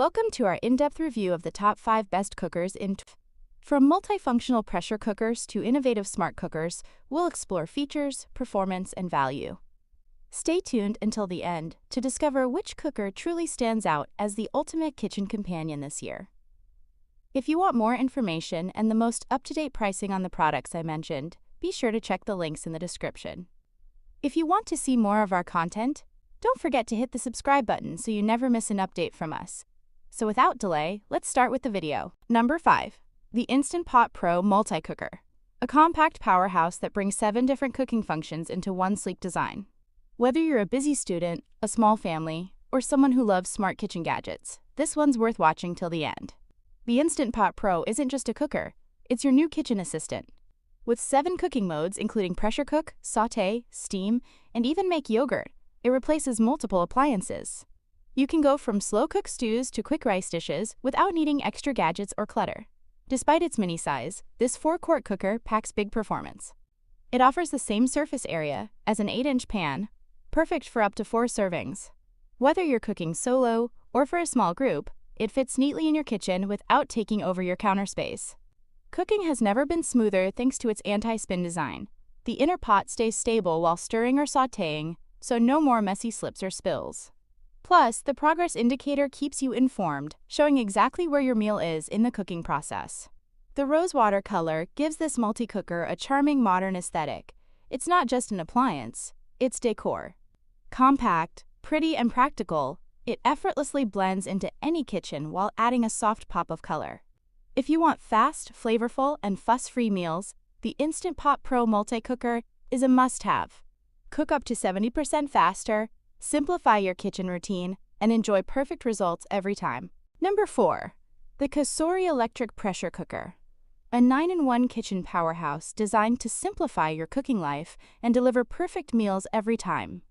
Welcome to our in-depth review of the top 5 best cookers in From multifunctional pressure cookers to innovative smart cookers, we'll explore features, performance, and value. Stay tuned until the end to discover which cooker truly stands out as the ultimate kitchen companion this year. If you want more information and the most up-to-date pricing on the products I mentioned, be sure to check the links in the description. If you want to see more of our content, don't forget to hit the subscribe button so you never miss an update from us. So without delay, let's start with the video. Number 5. The Instant Pot Pro Multi-Cooker. A compact powerhouse that brings 7 different cooking functions into one sleek design. Whether you're a busy student, a small family, or someone who loves smart kitchen gadgets, this one's worth watching till the end. The Instant Pot Pro isn't just a cooker, it's your new kitchen assistant. With 7 cooking modes including pressure cook, sauté, steam, and even make yogurt, it replaces multiple appliances. You can go from slow-cooked stews to quick rice dishes without needing extra gadgets or clutter. Despite its mini size, this 4-quart cooker packs big performance. It offers the same surface area as an 8-inch pan, perfect for up to 4 servings. Whether you're cooking solo or for a small group, it fits neatly in your kitchen without taking over your counter space. Cooking has never been smoother thanks to its anti-spin design. The inner pot stays stable while stirring or sautéing, so no more messy slips or spills. Plus, the progress indicator keeps you informed, showing exactly where your meal is in the cooking process. The rosewater color gives this multi-cooker a charming modern aesthetic. It's not just an appliance, it's decor. Compact, pretty, and practical, it effortlessly blends into any kitchen while adding a soft pop of color. If you want fast, flavorful, and fuss-free meals, the Instant Pot Pro Multi-Cooker is a must-have. Cook up to 70% faster, simplify your kitchen routine, and enjoy perfect results every time. Number 4. The Cosori Electric Pressure Cooker. A 9-in-1 kitchen powerhouse designed to simplify your cooking life and deliver perfect meals every time.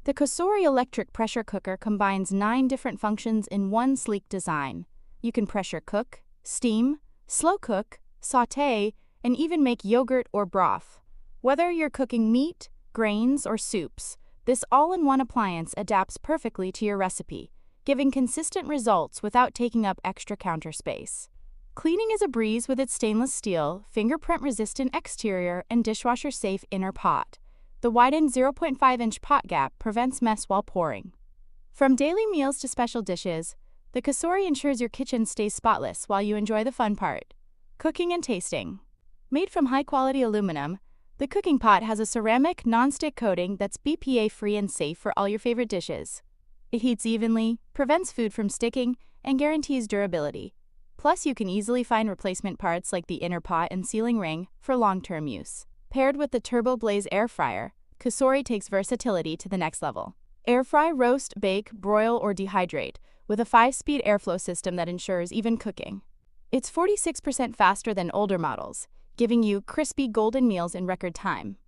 The Cosori Electric Pressure Cooker combines 9 different functions in one sleek design. You can pressure cook, steam, slow cook, sauté, and even make yogurt or broth. Whether you're cooking meat, grains, or soups, this all-in-one appliance adapts perfectly to your recipe, giving consistent results without taking up extra counter space. Cleaning is a breeze with its stainless steel, fingerprint-resistant exterior, and dishwasher-safe inner pot. The widened 0.5-inch pot gap prevents mess while pouring. From daily meals to special dishes, the Cosori ensures your kitchen stays spotless while you enjoy the fun part: cooking and tasting. Made from high-quality aluminum, the cooking pot has a ceramic non-stick coating that's BPA-free and safe for all your favorite dishes. It heats evenly, prevents food from sticking, and guarantees durability. Plus, you can easily find replacement parts like the inner pot and sealing ring for long-term use. Paired with the Turbo Blaze air fryer, Cosori takes versatility to the next level. Air fry, roast, bake, broil, or dehydrate with a 5-speed airflow system that ensures even cooking. It's 46% faster than older models, giving you crispy golden meals in record time.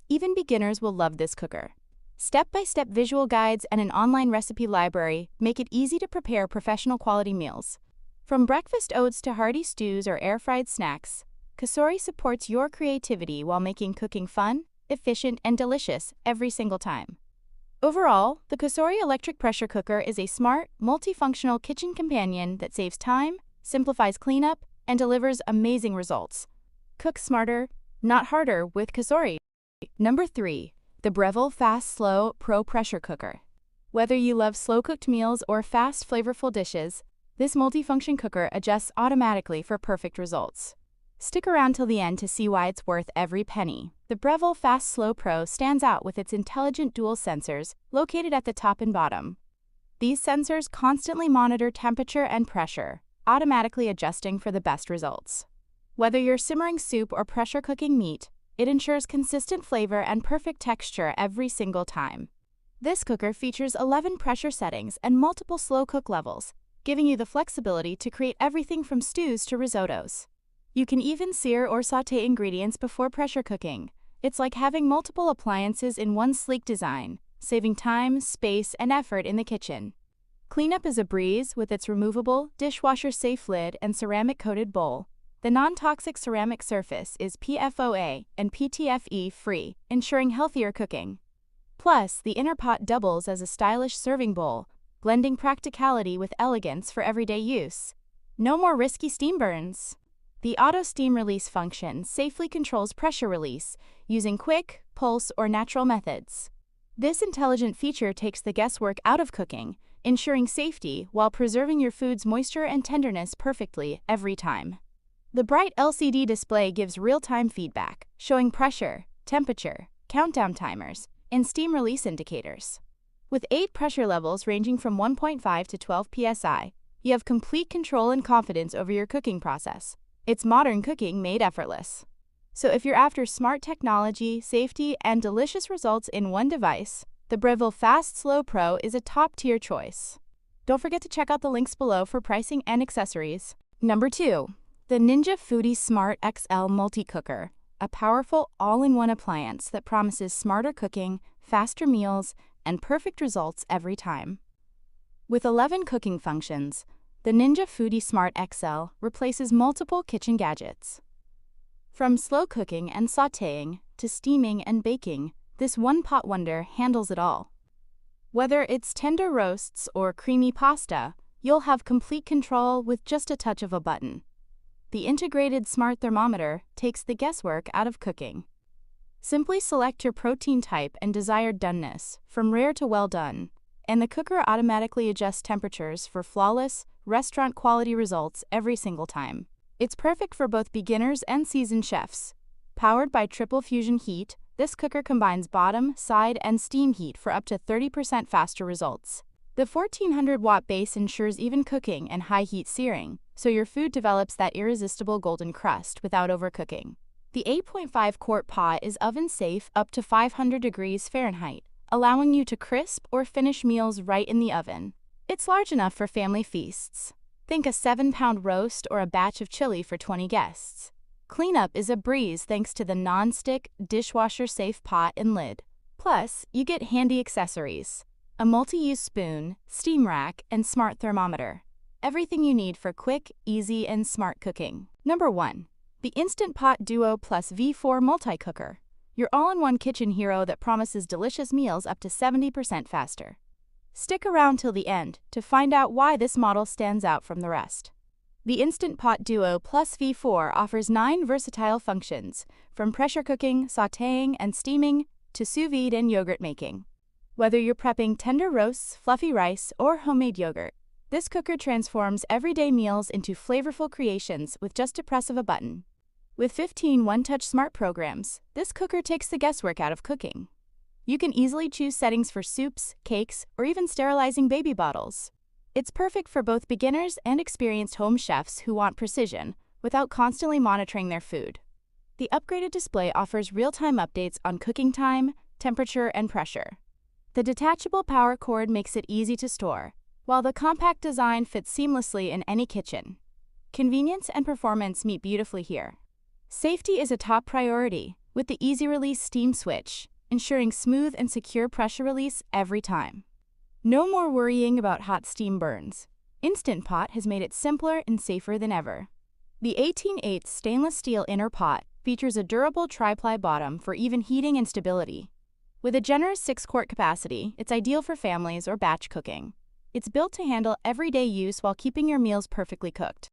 Even beginners will love this cooker. Step-by-step visual guides and an online recipe library make it easy to prepare professional quality meals. From breakfast oats to hearty stews or air-fried snacks, Cosori supports your creativity while making cooking fun, efficient, and delicious every single time. Overall, the Cosori Electric Pressure Cooker is a smart, multifunctional kitchen companion that saves time, simplifies cleanup, and delivers amazing results. Cook smarter, not harder with Cosori. Number 3. The Breville Fast Slow Pro Pressure Cooker. Whether you love slow-cooked meals or fast, flavorful dishes, this multifunction cooker adjusts automatically for perfect results. Stick around till the end to see why it's worth every penny. The Breville Fast Slow Pro stands out with its intelligent dual sensors located at the top and bottom. These sensors constantly monitor temperature and pressure, automatically adjusting for the best results. Whether you're simmering soup or pressure cooking meat, it ensures consistent flavor and perfect texture every single time. This cooker features 11 pressure settings and multiple slow cook levels, giving you the flexibility to create everything from stews to risottos. You can even sear or sauté ingredients before pressure cooking. It's like having multiple appliances in one sleek design, saving time, space, and effort in the kitchen. Cleanup is a breeze with its removable, dishwasher-safe lid and ceramic-coated bowl. The non-toxic ceramic surface is PFOA and PTFE-free, ensuring healthier cooking. Plus, the inner pot doubles as a stylish serving bowl, blending practicality with elegance for everyday use. No more risky steam burns. The auto steam release function safely controls pressure release using quick, pulse, or natural methods. This intelligent feature takes the guesswork out of cooking, ensuring safety while preserving your food's moisture and tenderness perfectly every time. The bright LCD display gives real-time feedback, showing pressure, temperature, countdown timers, and steam release indicators. With 8 pressure levels ranging from 1.5 to 12 psi, you have complete control and confidence over your cooking process. It's modern cooking made effortless. So if you're after smart technology, safety, and delicious results in one device, the Breville Fast Slow Pro is a top-tier choice. Don't forget to check out the links below for pricing and accessories. Number 2. The Ninja Foodi Smart XL Multi-Cooker, a powerful all-in-one appliance that promises smarter cooking, faster meals, and perfect results every time. With 11 cooking functions, the Ninja Foodi Smart XL replaces multiple kitchen gadgets. From slow cooking and sautéing to steaming and baking, this one-pot wonder handles it all. Whether it's tender roasts or creamy pasta, you'll have complete control with just a touch of a button. The integrated smart thermometer takes the guesswork out of cooking. Simply select your protein type and desired doneness, from rare to well done, and the cooker automatically adjusts temperatures for flawless, restaurant-quality results every single time. It's perfect for both beginners and seasoned chefs. Powered by triple fusion heat, this cooker combines bottom, side, and steam heat for up to 30% faster results. The 1400-watt base ensures even cooking and high-heat searing, so your food develops that irresistible golden crust without overcooking. The 8.5-quart pot is oven-safe up to 500 degrees Fahrenheit, allowing you to crisp or finish meals right in the oven. It's large enough for family feasts. Think a 7-pound roast or a batch of chili for 20 guests. Cleanup is a breeze thanks to the non-stick, dishwasher-safe pot and lid. Plus, you get handy accessories: a multi-use spoon, steam rack, and smart thermometer. Everything you need for quick, easy, and smart cooking. Number 1. The Instant Pot Duo Plus V4 Multi-Cooker, your all-in-one kitchen hero that promises delicious meals up to 70% faster. Stick around till the end to find out why this model stands out from the rest. The Instant Pot Duo Plus V4 offers 9 versatile functions, from pressure cooking, sautéing, and steaming, to sous vide and yogurt making. Whether you're prepping tender roasts, fluffy rice, or homemade yogurt, this cooker transforms everyday meals into flavorful creations with just a press of a button. With 15 one-touch smart programs, this cooker takes the guesswork out of cooking. You can easily choose settings for soups, cakes, or even sterilizing baby bottles. It's perfect for both beginners and experienced home chefs who want precision without constantly monitoring their food. The upgraded display offers real-time updates on cooking time, temperature, and pressure. The detachable power cord makes it easy to store, while the compact design fits seamlessly in any kitchen. Convenience and performance meet beautifully here. Safety is a top priority with the easy-release steam switch, ensuring smooth and secure pressure release every time. No more worrying about hot steam burns. Instant Pot has made it simpler and safer than ever. The 18/8 stainless steel inner pot features a durable tri-ply bottom for even heating and stability. With a generous 6-quart capacity, it's ideal for families or batch cooking. It's built to handle everyday use while keeping your meals perfectly cooked.